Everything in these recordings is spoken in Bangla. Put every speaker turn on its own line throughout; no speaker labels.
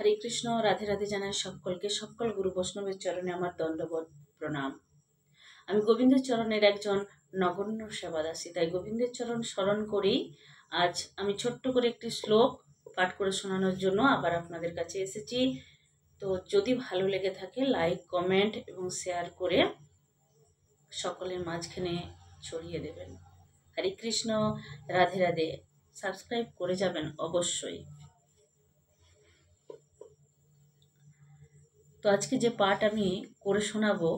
হরে কৃষ্ণ, রাধে রাধে জানাই সকলকে। সকল গুরু বৈষ্ণবের চরণে আমার দণ্ডবোধ প্রণাম। আমি গোবিন্দের চরণের একজন নগণ্য সেবাদাসী, তাই গোবিন্দের চরণ স্মরণ করেই আজ আমি ছোট্ট করে একটি শ্লোক পাঠ করে শোনানোর জন্য আবার আপনাদের কাছে এসেছি। তো যদি ভালো লেগে থাকে লাইক, কমেন্ট এবং শেয়ার করে সকলের মাঝখানে ছড়িয়ে দেবেন। হরে কৃষ্ণ, রাধে রাধে। সাবস্ক্রাইব করে যাবেন অবশ্যই। তো আজকে যে পাঠ আমি করে শোনাবো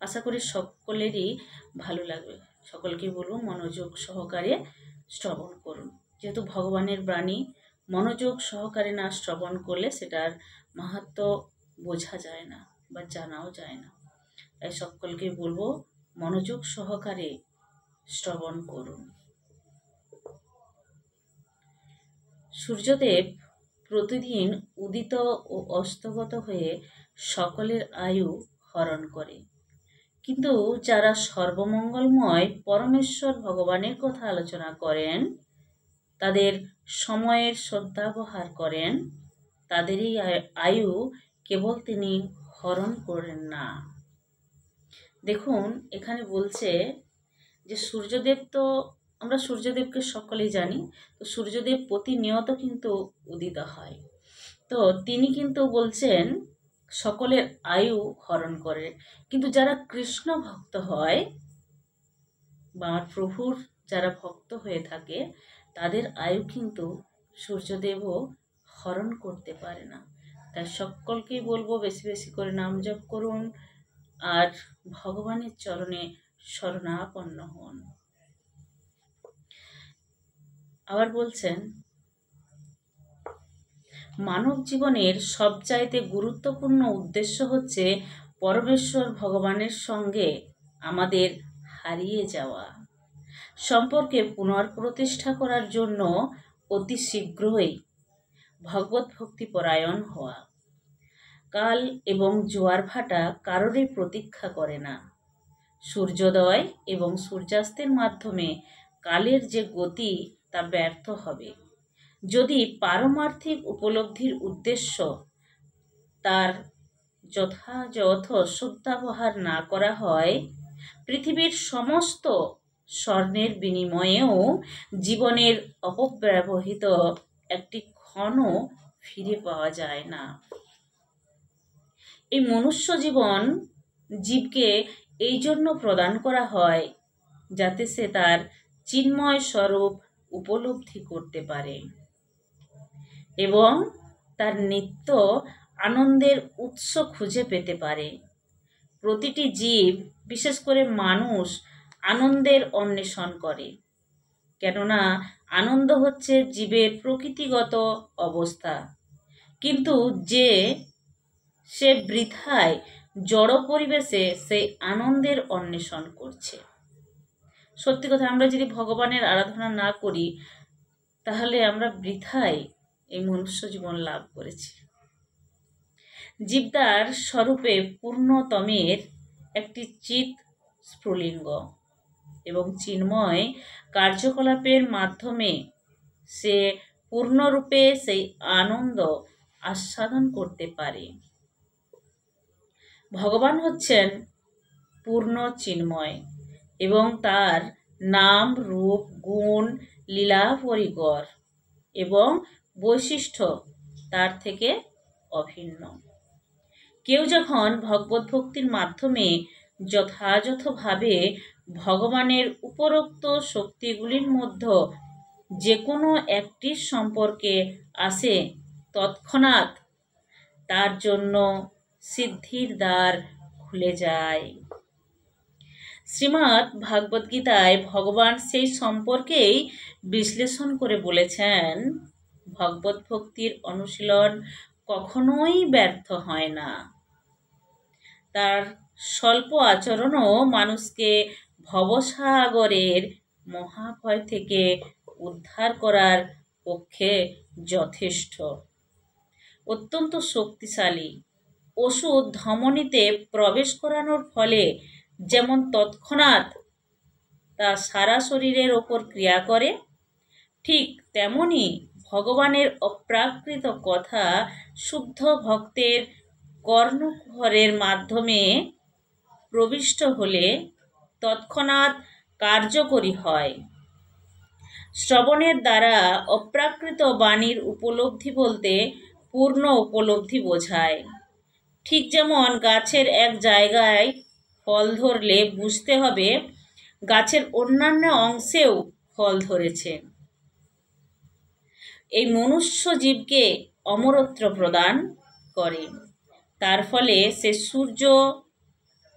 আশা করি সকলেরই ভালো লাগবে। সকলকে বলবো মনোযোগ সহকারে শ্রবণ করুন। যেহেতু ভগবানের বাণী, মনোযোগ সহকারে না শ্রবণ করলে সেটার মাহাত্ম্য বোঝা যায় না বা জানাও যায় না। তাই সকলকে বলবো মনোযোগ সহকারে শ্রবণ করুন। সূর্যদেব প্রতিদিন উদিত ও অস্তগত হয়ে সকলের আয়ু হরণ করে, কিন্তু যারা সর্বমঙ্গলময় পরমেশ্বর ভগবানের কথা আলোচনা করেন, তাদের সময়ের সদ্ব্যবহার করেন, তাদেরই আয়ু কেবল তিনি হরণ করেন না। দেখুন, এখানে বলছে যে সূর্যদেব, তো আমরা সূর্যদেবকে সকলেই জানি। তো সূর্যদেব প্রতিনিয়ত কিন্তু উদিত হয়। তো তিনি কিন্তু বলছেন সকলের আয়ু হরণ করে, কিন্তু যারা কৃষ্ণ ভক্ত হয় বা আমার প্রভুর যারা ভক্ত হয়ে থাকে, তাদের আয়ু কিন্তু সূর্যদেবও হরণ করতে পারে না। তাই সকলকেই বলবো বেশি বেশি করে নাম জপ করুন আর ভগবানের চরণে শরণাপন্ন হন। আবার বলছেন, মানব জীবনের সবচাইতে গুরুত্বপূর্ণ উদ্দেশ্য হচ্ছে পরমেশ্বর ভগবানের সঙ্গে আমাদের হারিয়ে যাওয়া সম্পর্কে পুনঃপ্রতিষ্ঠা করার জন্য অতি শীঘ্রই ভগবত ভক্তি পরায়ণ হওয়া। কাল এবং জোয়ার ভাটা কারোরই প্রতীক্ষা করে না। সূর্যোদয় এবং সূর্যাস্তের মাধ্যমে কালের যে গতি তা ব্যর্থ হবে যদি পারমার্থিক উপলব্ধির উদ্দেশ্য তার যথাযথ সদ্ব্যবহার না করা হয়। পৃথিবীর সমস্ত স্বর্ণের বিনিময়েও জীবনের অপব্যবহৃত একটি ক্ষণও ফিরে পাওয়া যায় না। এই মনুষ্য জীবন জীবকে এই জন্য প্রদান করা হয় যাতে সে তার চিন্ময় স্বরূপ উপলব্ধি করতে পারে এবং তার নিত্য আনন্দের উৎস খুঁজে পেতে পারে। প্রতিটি জীব, বিশেষ করে মানুষ, আনন্দের অন্বেষণ করে, কেননা আনন্দ হচ্ছে জীবের প্রকৃতিগত অবস্থা। কিন্তু সে বৃথায় জড় পরিবেশে সেই আনন্দের অন্বেষণ করছে। সত্যি কথা, আমরা যদি ভগবানের আরাধনা না করি তাহলে আমরা বৃথায় এই মনুষ্য জীবন লাভ করেছি। জীবদার স্বরূপে পূর্ণতমের একটি চিৎ স্ফুলিঙ্গ এবং চিন্ময় কার্যকলাপের মাধ্যমে সে পূর্ণরূপে সেই আনন্দ আস্বাদন করতে পারে। ভগবান হচ্ছেন পূর্ণ চিন্ময় এবং তার নাম, রূপ, গুণ, লীলা পরিকর এবং বৈশিষ্ট্য তার থেকে অভিন্ন। কেউ যখন ভগবত ভক্তির মাধ্যমে যথাযথভাবে ভগবানের উপরোক্ত শক্তিগুলির মধ্যে যে কোনো একটির সম্পর্কে আসে, তৎক্ষণাৎ তার জন্য সিদ্ধির দ্বার খুলে যায়। শ্রীমদ্ ভাগবত গীতায় ভগবান সেই সম্পর্কেই বিশ্লেষণ করে বলেছেন, ভগবত ভক্তির অনুশীলন কখনোই ব্যর্থ হয় না। তার স্বল্প আচরণও মানুষকে ভবসাগরের মহাভয় থেকে উদ্ধার করার পক্ষে যথেষ্ট। অত্যন্ত শক্তিশালী ওষুধ ধমনীতে প্রবেশ করানোর ফলে যেমন তৎক্ষণাৎ তা সারা শরীরের ওপর ক্রিয়া করে, ঠিক তেমনি ভগবানের অপ্রাকৃত কথা শুদ্ধ ভক্তের কর্ণকুহরের মাধ্যমে প্রবিষ্ট হলে তৎক্ষণাৎ কার্যকরী হয়। শ্রবণের দ্বারা অপ্রাকৃত বাণীর উপলব্ধি বলতে পূর্ণ উপলব্ধি বোঝায়। ঠিক যেমন গাছের এক জায়গায় ফল ধরলে বুঝতে হবে গাছের অন্যান্য অংশেও ফল ধরেছে। এই মনুষ্য জীবকে অমরত্ব প্রদান করে। তার ফলে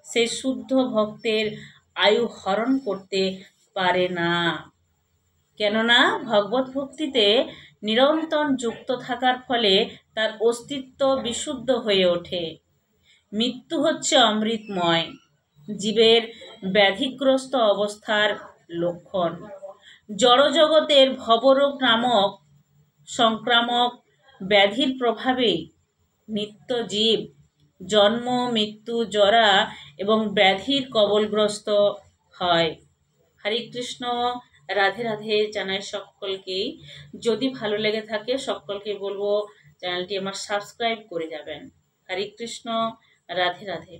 সে শুদ্ধ ভক্তের আয়ু হরণ করতে পারে না। কেননা ভগবত ভক্তিতে নিরন্তর যুক্ত থাকার ফলে তার অস্তিত্ব বিশুদ্ধ হয়ে ওঠে। মৃত্যু হচ্ছে অমৃতময় জীবের ব্যাধিগ্রস্ত অবস্থার লক্ষণ। জড়জগতের ভবরোগ নামক সংক্রামক ব্যাধির প্রভাবে নিত্য জীব জন্ম, মৃত্যু, জরা এবং ব্যাধির কবলগ্রস্ত হয়। হরে কৃষ্ণ, রাধে রাধে জানাই সকলকেই। যদি ভালো লেগে থাকে সকলকে বলবো চ্যানেলটি আমার সাবস্ক্রাইব করে যাবেন। হরে কৃষ্ণ, রাধে রাধে।